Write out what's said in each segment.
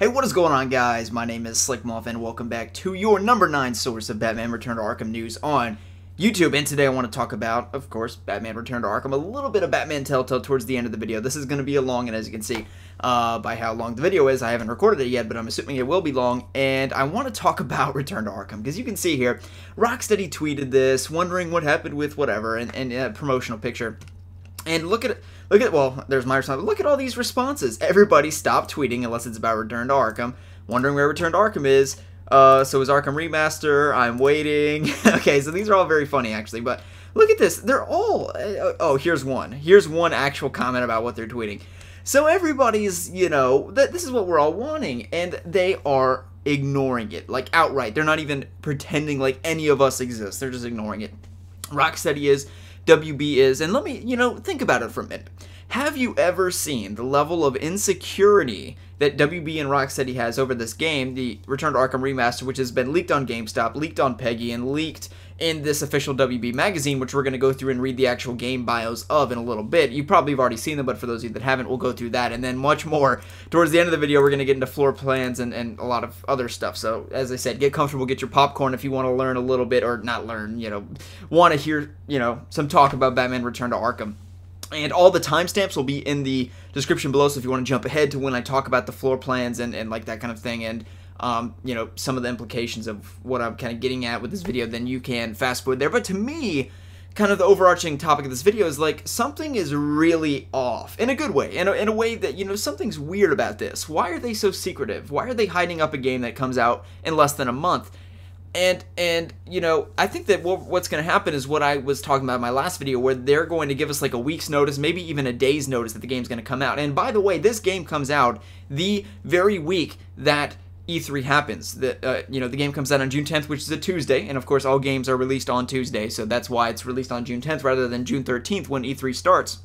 Hey, what is going on, guys? My name is Slickmoth, and welcome back to your number 9 source of Batman Return to Arkham news on YouTube. And today I want to talk about, of course, Batman Return to Arkham, a little bit of Batman Telltale towards the end of the video. This is going to be a long, and as you can see by how long the video is, I haven't recorded it yet, but I'm assuming it will be long. And I want to talk about Return to Arkham, because you can see here, Rocksteady tweeted this, wondering what happened with whatever, and a promotional picture. And look at, well, there's my response. Look at all these responses. Everybody stop tweeting unless it's about Return to Arkham. Wondering where Return to Arkham is. So is Arkham Remaster. I'm waiting. Okay, so these are all very funny, actually. But look at this. They're all, oh, here's one. Here's one actual comment about what they're tweeting. So everybody's, you know, this is what we're all wanting. And they are ignoring it, like outright. They're not even pretending like any of us exist. They're just ignoring it. Rocksteady is. WB is, and let me, think about it for a minute. Have you ever seen the level of insecurity that WB and Rocksteady has over this game, the Return to Arkham Remaster, which has been leaked on GameStop, leaked on Peggy, and leaked in this official WB magazine, which we're going to go through and read the actual game bios of in a little bit. You probably have already seen them, but for those of you that haven't, we'll go through that, and then much more. Towards the end of the video, we're going to get into floor plans and a lot of other stuff. So, as I said, get comfortable, get your popcorn if you want to learn a little bit, or not learn, want to hear, some talk about Batman Return to Arkham. And all the timestamps will be in the description below, so if you want to jump ahead to when I talk about the floor plans and like that kind of thing, and some of the implications of what I'm kind of getting at with this video, then you can fast forward there. But to me, kind of the overarching topic of this video is like, something is really off, in a good way, in a way that, something's weird about this. Why are they so secretive? Why are they hiding up a game that comes out in less than a month? And I think that what's going to happen is what I was talking about in my last video, where they're going to give us like a week's notice, maybe even a day's notice that the game's going to come out. And by the way, this game comes out the very week that E3 happens. The game comes out on June 10th, which is a Tuesday, and of course all games are released on Tuesday, so that's why it's released on June 10th rather than June 13th when E3 starts.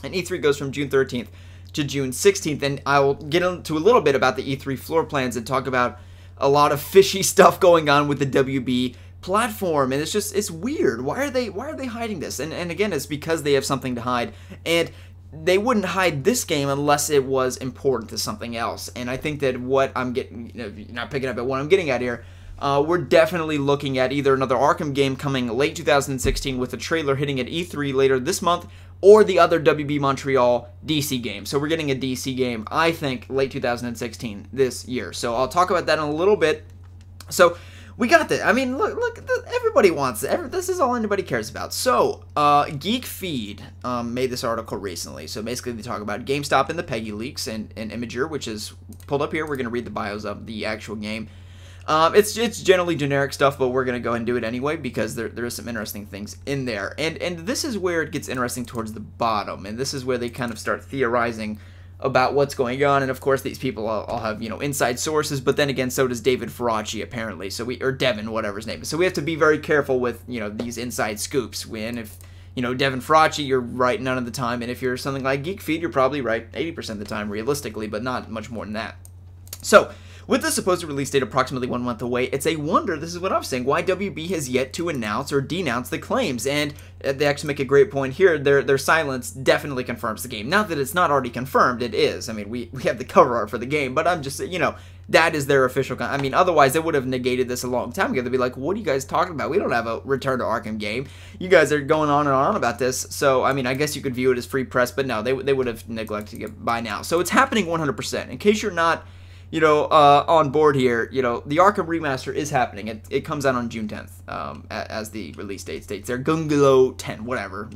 And E3 goes from June 13th to June 16th, and I'll get into a little bit about the E3 floor plans and talk about a lot of fishy stuff going on with the WB platform, and it's weird. Why are they hiding this? And again, it's because they have something to hide, and they wouldn't hide this game unless it was important to something else. And I think that what I'm getting, not picking up at what I'm getting at here, we're definitely looking at either another Arkham game coming late 2016 with a trailer hitting at E3 later this month, or the other WB Montreal DC game. So we're getting a DC game, I think, late 2016 this year. So I'll talk about that in a little bit. So we got this. I mean, look, everybody wants it. This is all anybody cares about. So Geek Feed made this article recently. So basically they talk about GameStop and the Peggy leaks and Imager, which is pulled up here. We're going to read the bios of the actual game. It's generally generic stuff, but we're going to go ahead and do it anyway because there is some interesting things in there. And this is where it gets interesting towards the bottom, and this is where they kind of start theorizing about what's going on. And of course, these people all have, inside sources, but then again, so does David Faraci, apparently. So or Devin, whatever his name is. So we have to be very careful with, these inside scoops. When if, Devin Faraci, you're right none of the time, and if you're something like Geek Feed, you're probably right 80% of the time, realistically, but not much more than that. So with the supposed release date approximately 1 month away, it's a wonder, this is what I'm saying, why WB has yet to announce or denounce the claims. And they actually make a great point here. Their silence definitely confirms the game. Not that it's not already confirmed, it is. I mean, we have the cover art for the game, but I'm just, that is their official. I mean, otherwise they would have negated this a long time ago. They'd be like, what are you guys talking about? We don't have a Return to Arkham game. You guys are going on and on about this. So, I mean, I guess you could view it as free press, but no, they would have neglected it by now. So it's happening 100%. In case you're not on board here, the Arkham Remaster is happening. It comes out on June 10th, as the release date states there. Gungalo 10, whatever.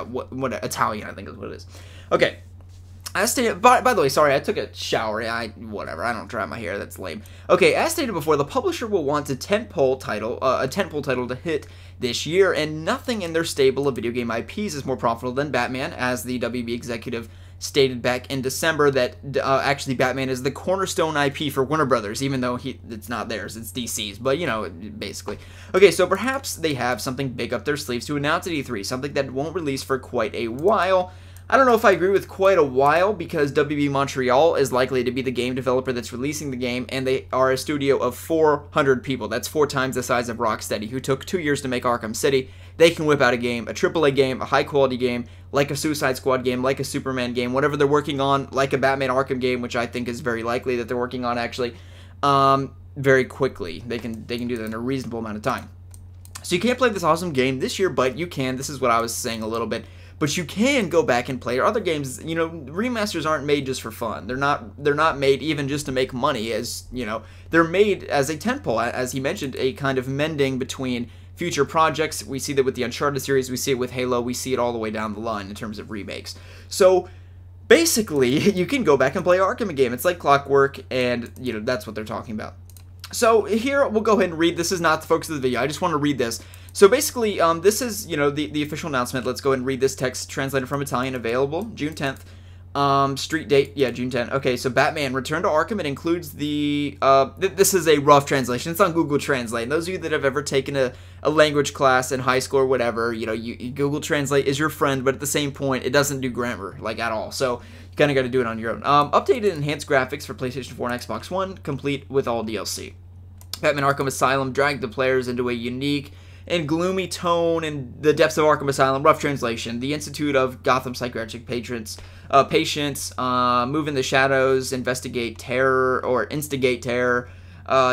What Italian, I think is what it is. Okay. As stated, by the way, sorry, I took a shower. Whatever, I don't dry my hair, that's lame. Okay, as stated before, the publisher will want a tentpole title to hit this year, and nothing in their stable of video game IPs is more profitable than Batman, as the WB executive stated back in December that actually Batman is the cornerstone IP for Warner Brothers, even though it's not theirs, it's DC's, but basically. Okay, so perhaps they have something big up their sleeves to announce at E3, something that won't release for quite a while. I don't know if I agree with quite a while, because WB Montreal is likely to be the game developer that's releasing the game, and they are a studio of 400 people. That's 4 times the size of Rocksteady, who took 2 years to make Arkham City, they can whip out a game, a AAA game, a high-quality game, like a Suicide Squad game, like a Superman game, whatever they're working on, like a Batman Arkham game, which I think is very likely that they're working on, actually, very quickly. They can do that in a reasonable amount of time. So you can't play this awesome game this year, but you can. This is what I was saying a little bit. But you can go back and play other games. You know, remasters aren't made just for fun. They're not made even just to make money. As you know, they're made as a tentpole, as he mentioned, a kind of mending between future projects. We see that with the Uncharted series. We see it with Halo. We see it all the way down the line in terms of remakes. So basically, you can go back and play Arkham again. It's like clockwork, and you know that's what they're talking about. So here, we'll go ahead and read. This is not the focus of the video. I just want to read this. So basically, this is, you know, the official announcement. Let's go ahead and read this text translated from Italian. Available June 10th. Street date, yeah, June 10th. Okay, so Batman Return to Arkham. It includes the, this is a rough translation. It's on Google Translate. And those of you that have ever taken a language class in high school or whatever, you know, you Google Translate is your friend, but at the same point, it doesn't do grammar, like, at all. So you kind of got to do it on your own. Updated enhanced graphics for PlayStation 4 and Xbox One, complete with all DLC. Batman Arkham Asylum dragged the players into a unique and gloomy tone in the depths of Arkham Asylum. Rough translation. The Institute of Gotham Psychiatric Patients move in the shadows, investigate terror, or instigate terror,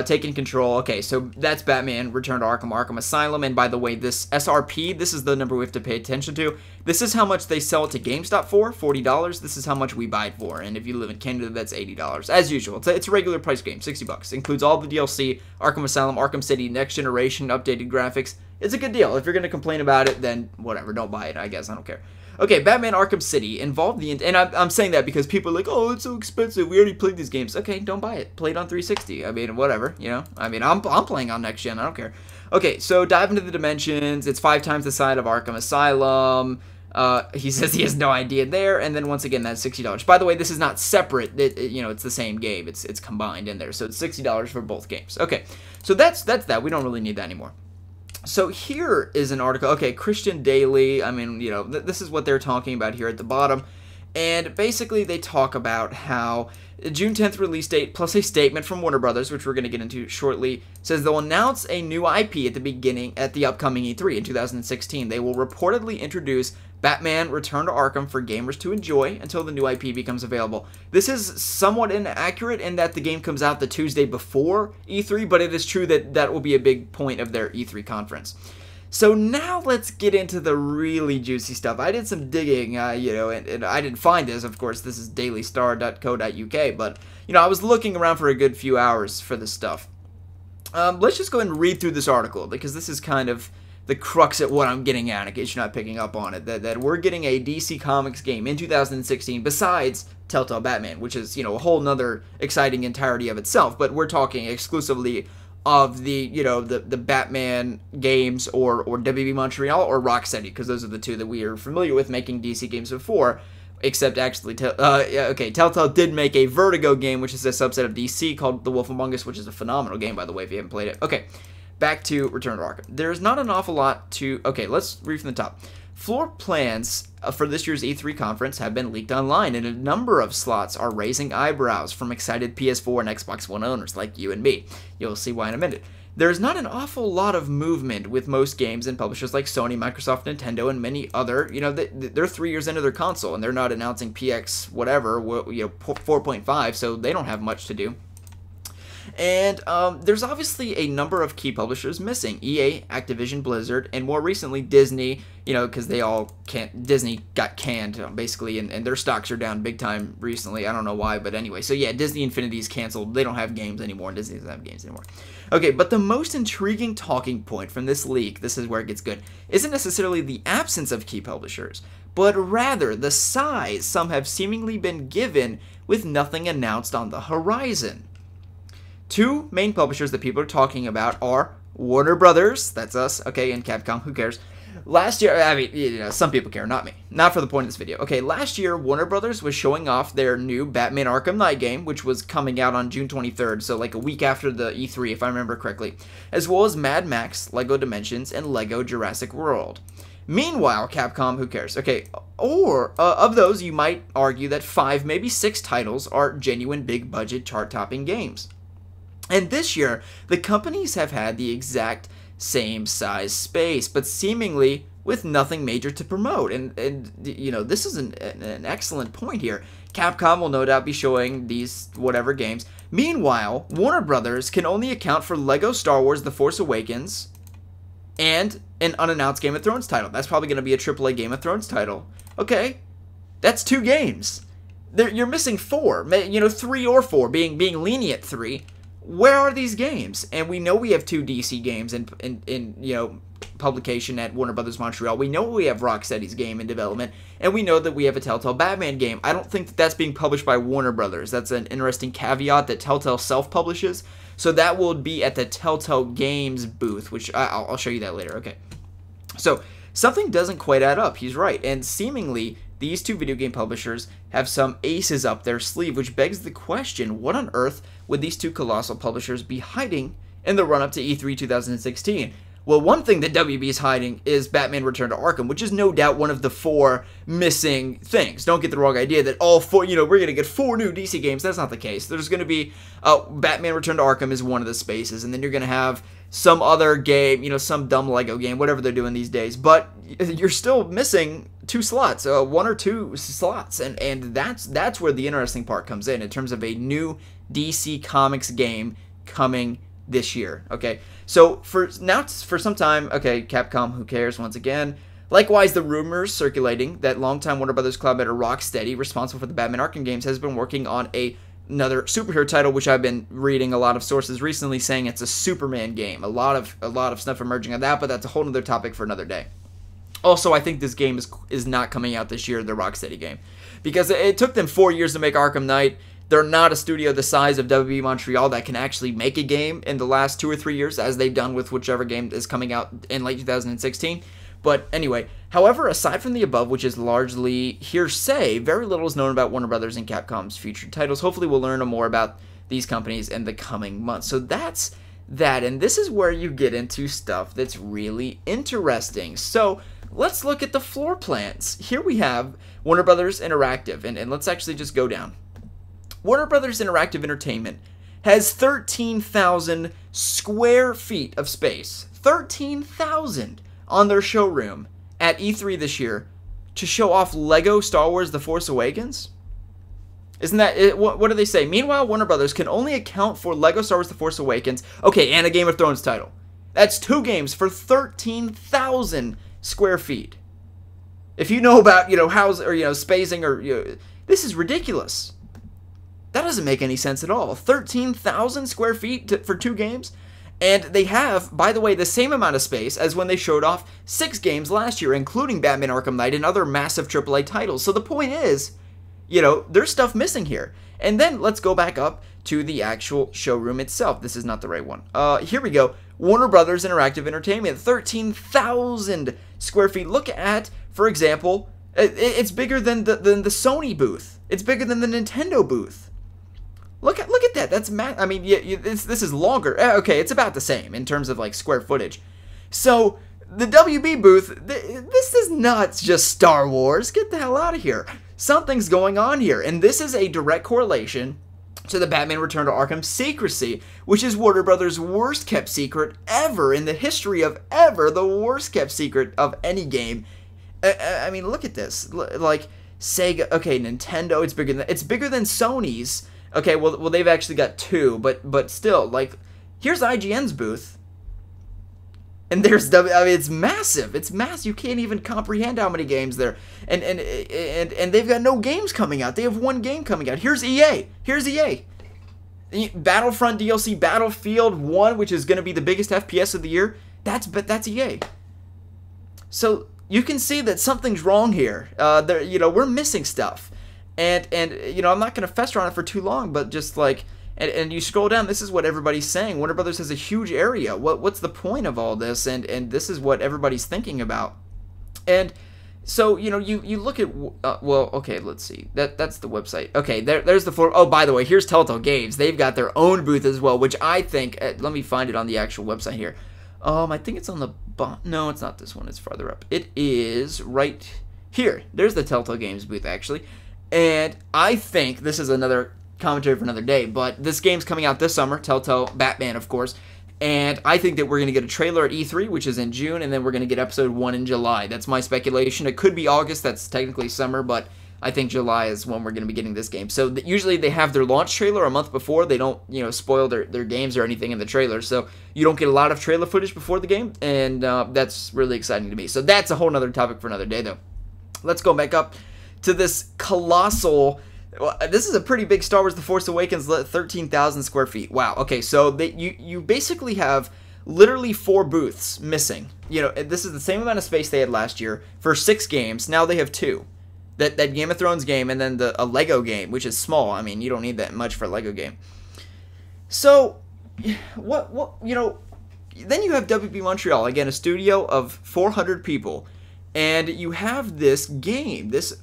taking control. Okay, so that's Batman Return to Arkham, Arkham Asylum. And by the way, this SRP, this is the number we have to pay attention to. This is how much they sell it to GameStop for, $40. This is how much we buy it for. And if you live in Canada, that's $80. As usual, it's a regular price game, $60. Includes all the DLC, Arkham Asylum, Arkham City, Next Generation, updated graphics. It's a good deal. If you're going to complain about it, then whatever, don't buy it, I guess. I don't care. Okay, Batman Arkham City involved the... And I'm saying that because people are like, oh, it's so expensive. We already played these games. Okay, don't buy it. Play it on 360. I mean, whatever, you know. I mean, I'm playing on next gen. I don't care. Okay, so dive into the dimensions. It's 5 times the size of Arkham Asylum. He says he has no idea there. And then once again, that's $60. By the way, this is not separate. You know, it's the same game. It's combined in there. So it's $60 for both games. Okay, so that's that. We don't really need that anymore. So here is an article. Okay, Christian Daily. I mean, you know, this is what they're talking about here at the bottom. And basically they talk about how June 10th release date plus a statement from Warner Brothers, which we're going to get into shortly, says they'll announce a new IP at the upcoming E3 in 2016. They will reportedly introduce Batman Return to Arkham for gamers to enjoy until the new IP becomes available. This is somewhat inaccurate in that the game comes out the Tuesday before E3, but it is true that that will be a big point of their E3 conference. So now let's get into the really juicy stuff. I did some digging, you know, and I didn't find this. Of course, this is dailystar.co.uk, but, you know, I was looking around for a good few hours for this stuff. Let's just go ahead and read through this article, because this is kind of the crux at what I'm getting at, in case you're not picking up on it, that we're getting a DC Comics game in 2016 besides Telltale Batman, which is, you know, a whole nother exciting entirety of itself, but we're talking exclusively of the, you know, the Batman games or WB Montreal or Rocksteady, because those are the two that we are familiar with making DC games before, except actually, Telltale did make a Vertigo game, which is a subset of DC called The Wolf Among Us, which is a phenomenal game, by the way, if you haven't played it. Okay. Back to Return to Arkham. There's not an awful lot to... Okay, let's read from the top. Floor plans for this year's E3 conference have been leaked online, and a number of slots are raising eyebrows from excited PS4 and Xbox One owners like you and me. You'll see why in a minute. There's not an awful lot of movement with most games and publishers like Sony, Microsoft, Nintendo, and many other. You know, they're 3 years into their console, and they're not announcing PX whatever, you know, 4.5, so they don't have much to do. And there's obviously a number of key publishers missing. EA, Activision, Blizzard, and more recently Disney, you know, because they all can't... Disney got canned, basically, and their stocks are down big time recently. I don't know why, but anyway. So yeah, Disney Infinity's canceled. They don't have games anymore, and Disney doesn't have games anymore. Okay, but the most intriguing talking point from this leak, this is where it gets good, isn't necessarily the absence of key publishers, but rather the size some have seemingly been given with nothing announced on the horizon. Two main publishers that people are talking about are Warner Brothers, that's us, okay, and Capcom, who cares? Last year, I mean, you know, some people care, not me. Not for the point of this video. Okay, last year, Warner Brothers was showing off their new Batman Arkham Knight game, which was coming out on June 23rd, so like a week after the E3, if I remember correctly, as well as Mad Max, LEGO Dimensions, and LEGO Jurassic World. Meanwhile, Capcom, who cares? Okay, or of those, you might argue that 5, maybe 6 titles are genuine big-budget chart-topping games. And this year, the companies have had the exact same size space, but seemingly with nothing major to promote. And you know, this is an excellent point here. Capcom will no doubt be showing these whatever games. Meanwhile, Warner Brothers can only account for Lego Star Wars The Force Awakens and an unannounced Game of Thrones title. That's probably going to be a AAA Game of Thrones title. Okay, that's 2 games. You're missing 4, you know, 3 or 4, being lenient 3. Where are these games? And we know we have 2 DC games in you know, publication at Warner Brothers Montreal. We know we have Rocksteady's game in development, and we know that we have a Telltale Batman game. I don't think that that's being published by Warner Brothers. That's an interesting caveat that Telltale self-publishes. So that will be at the Telltale Games booth, which I'll show you that later. Okay. So something doesn't quite add up. He's right. And seemingly, these 2 video game publishers have some aces up their sleeve, which begs the question, what on earth would these 2 colossal publishers be hiding in the run-up to E3 2016? Well, one thing that WB is hiding is Batman Return to Arkham, which is no doubt one of the 4 missing things. Don't get the wrong idea that all 4, you know, we're going to get 4 new DC games. That's not the case. There's going to be Batman Return to Arkham is one of the spaces, and then you're going to have some other game, you know, some dumb Lego game, whatever they're doing these days. But you're still missing 2 slots, 1 or 2 slots, and that's where the interesting part comes in terms of a new DC Comics game coming this year. Okay, so for some time, okay, Capcom, who cares, once again. Likewise, the rumors circulating that longtime Warner Brothers collaborator Rocksteady, responsible for the Batman Arkham games, has been working on another superhero title, which I've been reading a lot of sources recently saying it's a Superman game. A lot of stuff emerging on that, but that's a whole other topic for another day. Also, I think this game is not coming out this year, the Rocksteady game, because it took them 4 years to make Arkham Knight. They're not a studio the size of WB Montreal that can actually make a game in the last 2 or 3 years, as they've done with whichever game is coming out in late 2016. But anyway, however, aside from the above, which is largely hearsay, very little is known about Warner Brothers and Capcom's future titles. Hopefully we'll learn more about these companies in the coming months. So that's that, and this is where you get into stuff that's really interesting. So let's look at the floor plans. Here we have Warner Brothers Interactive, and let's actually just go down. Warner Brothers Interactive Entertainment has 13,000 square feet of space. 13,000 on their showroom at E3 this year to show off Lego Star Wars The Force Awakens? Isn't that it? What do they say? Meanwhile, Warner Brothers can only account for Lego Star Wars The Force Awakens, okay, and a Game of Thrones title. That's 2 games for 13,000 square feet. If you know about, you know, spacing, or, you know, this is ridiculous. That doesn't make any sense at all. 13,000 square feet for 2 games? And they have, by the way, the same amount of space as when they showed off 6 games last year, including Batman Arkham Knight and other massive AAA titles. So the point is, you know, there's stuff missing here. And then let's go back up to the actual showroom itself. This is not the right one. Here we go. Warner Brothers Interactive Entertainment, 13,000 square feet. Look at, for example, it's bigger than the Sony booth. It's bigger than the Nintendo booth. Look at that. That's I mean, this is longer. Okay, it's about the same in terms of like square footage. So the WB booth, this is not just Star Wars. Get the hell out of here. Something's going on here, and this is a direct correlation to the Batman Return to Arkham secrecy, which is Warner Brothers' worst kept secret ever in the history of ever. The worst kept secret of any game. I mean, look at this. Like Sega, okay, Nintendo. It's bigger than Sony's. Okay, well, they've actually got 2, but still, like, here's IGN's booth, and there's I mean, it's massive. It's massive. You can't even comprehend how many games there, and they've got no games coming out. They have 1 game coming out. Here's EA. Here's EA. Battlefront DLC, Battlefield 1, which is going to be the biggest FPS of the year. That's EA. So you can see that something's wrong here. You know, we're missing stuff. And you know, I'm not going to fester on it for too long, but just like, and you scroll down, this is what everybody's saying. Warner Brothers has a huge area. What's the point of all this? And this is what everybody's thinking about. And so, you know, you look at, well, okay, let's see. That's the website. Okay, there's the floor. Oh, by the way, here's Telltale Games. They've got their own booth as well, which I think, let me find it on the actual website here. I think it's on the bottom. No, it's not this one. It's farther up. It is right here. There's the Telltale Games booth, actually. And I think, this is another commentary for another day, but this game's coming out this summer, Telltale Batman, of course, And I think that we're going to get a trailer at E3, which is in June, and then we're going to get episode 1 in July. That's my speculation. It could be August. That's technically summer, but I think July is when we're going to be getting this game. So usually they have their launch trailer a month before. They don't, spoil their games or anything in the trailer. So you don't get a lot of trailer footage before the game, and that's really exciting to me. So that's a whole other topic for another day, though. Let's go back up to this colossal... Well, this is a pretty big Star Wars The Force Awakens, 13,000 square feet. Wow. Okay, so you basically have literally 4 booths missing. This is the same amount of space they had last year for 6 games. Now they have 2. That Game of Thrones game and then a Lego game, which is small. I mean, you don't need that much for a Lego game. So, then you have WB Montreal, again, a studio of 400 people, and you have this game, this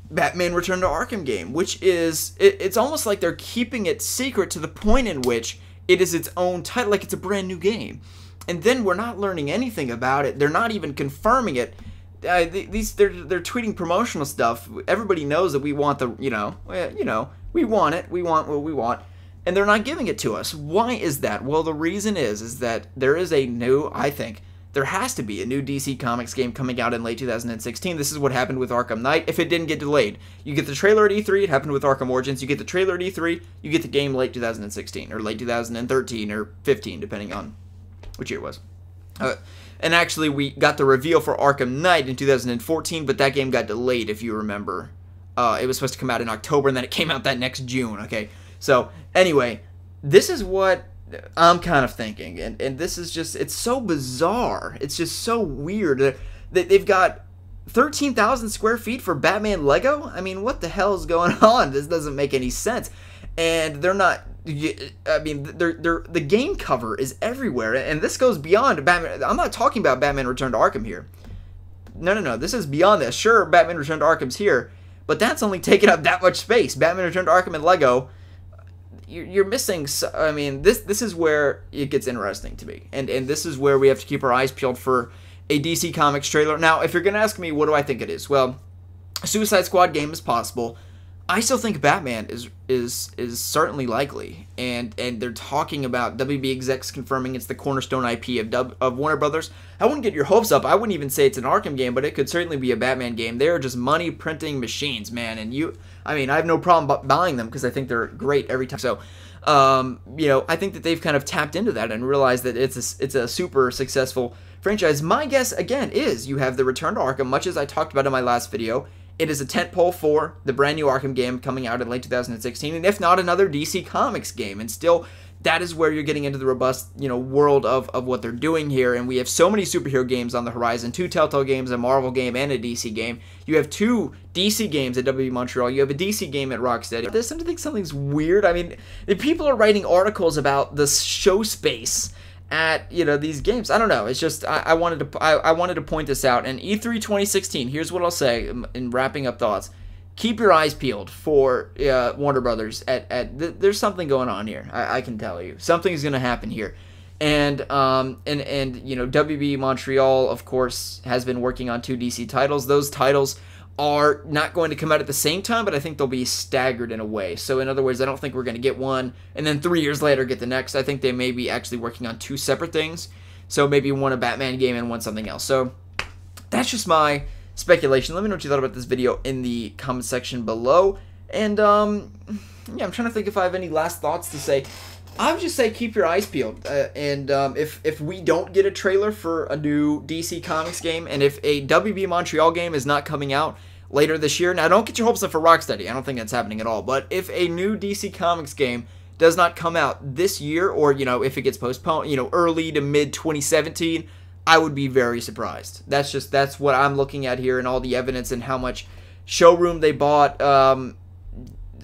Batman Return to Arkham game, which is, it's almost like they're keeping it secret to the point in which it is its own title, like it's a brand new game. And then we're not learning anything about it. They're not even confirming it. They're tweeting promotional stuff. Everybody knows that we want we want it. We want what we want. And they're not giving it to us. Why is that? Well, the reason is that there is a new, I think, there has to be a new DC Comics game coming out in late 2016. This is what happened with Arkham Knight if it didn't get delayed. You get the trailer at E3, it happened with Arkham Origins. You get the trailer at E3, you get the game late 2016, or late 2013, or 15, depending on which year it was. And actually, we got the reveal for Arkham Knight in 2014, but that game got delayed, if you remember. It was supposed to come out in October, and then it came out that next June, okay? So, anyway, this is what I'm kind of thinking, and this is just, it's so bizarre. It's just so weird. They've got 13,000 square feet for Batman Lego? I mean, what the hell is going on? This doesn't make any sense. And they're not, I mean, the game cover is everywhere, and this goes beyond Batman. I'm not talking about Batman Return to Arkham here. No, this is beyond this. Sure, Batman Return to Arkham's here, but that's only taking up that much space. Batman Return to Arkham and Lego, you're missing. I mean, this is where it gets interesting to me, and this is where we have to keep our eyes peeled for a DC Comics trailer. Now, if you're gonna ask me, what do I think it is? Well, a Suicide Squad game is possible. I still think Batman is certainly likely, and they're talking about WB execs confirming it's the cornerstone IP of Warner Brothers. I wouldn't get your hopes up. I wouldn't even say it's an Arkham game, but it could certainly be a Batman game. They are just money printing machines, man, and I mean, I have no problem buying them because I think they're great every time. So, I think that they've kind of tapped into that and realized that it's a super successful franchise. My guess, again, is you have the Return to Arkham, much as I talked about in my last video. It is a tentpole for the brand new Arkham game coming out in late 2016, and if not, another DC Comics game. And still, that is where you're getting into the robust, world of what they're doing here. And we have so many superhero games on the horizon: 2 Telltale games, a Marvel game, and a DC game. You have 2 DC games at WB Montreal. You have a DC game at Rocksteady. There's something something's weird. I mean, if people are writing articles about the show space at these games, I don't know. It's just I wanted to point this out. And E3 2016. Here's what I'll say in wrapping up thoughts: keep your eyes peeled for Warner Brothers. There's something going on here. I can tell you something's gonna happen here. And WB Montreal, of course, has been working on 2 DC titles. Those titles are not going to come out at the same time, but I think they'll be staggered in a way. So in other words, I don't think we're going to get one and then 3 years later get the next. I think they may be actually working on 2 separate things. So maybe one a Batman game and one something else. So that's just my speculation. Let me know what you thought about this video in the comment section below. And I'm trying to think if I have any last thoughts to say. I would just say keep your eyes peeled, if we don't get a trailer for a new DC Comics game, and if a WB Montreal game is not coming out later this year, now don't get your hopes up for Rocksteady, I don't think that's happening at all, but if a new DC Comics game does not come out this year, or, if it gets postponed, early to mid 2017, I would be very surprised. That's what I'm looking at here, and all the evidence and how much showroom they bought.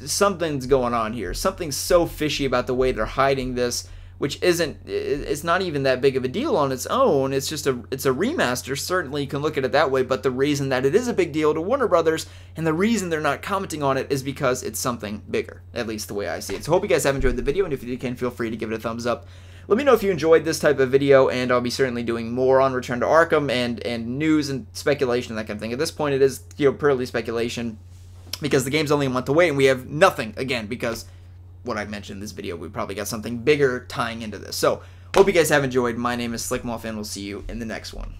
Something's going on here. Something's so fishy about the way they're hiding this, which it's not even that big of a deal on its own. It's just it's a remaster. Certainly you can look at it that way, but the reason that it is a big deal to Warner Brothers, and the reason they're not commenting on it, is because it's something bigger, at least the way I see it. So hope you guys have enjoyed the video, and if you can, feel free to give it a thumbs up. Let me know if you enjoyed this type of video, and I'll be certainly doing more on Return to Arkham and news and speculation and that kind of thing. At this point, it is purely speculation, because the game's only a month away and we have nothing, again, because what I mentioned in this video, we probably got something bigger tying into this. So, Hope you guys have enjoyed. My name is Slick Moth, and we'll see you in the next one.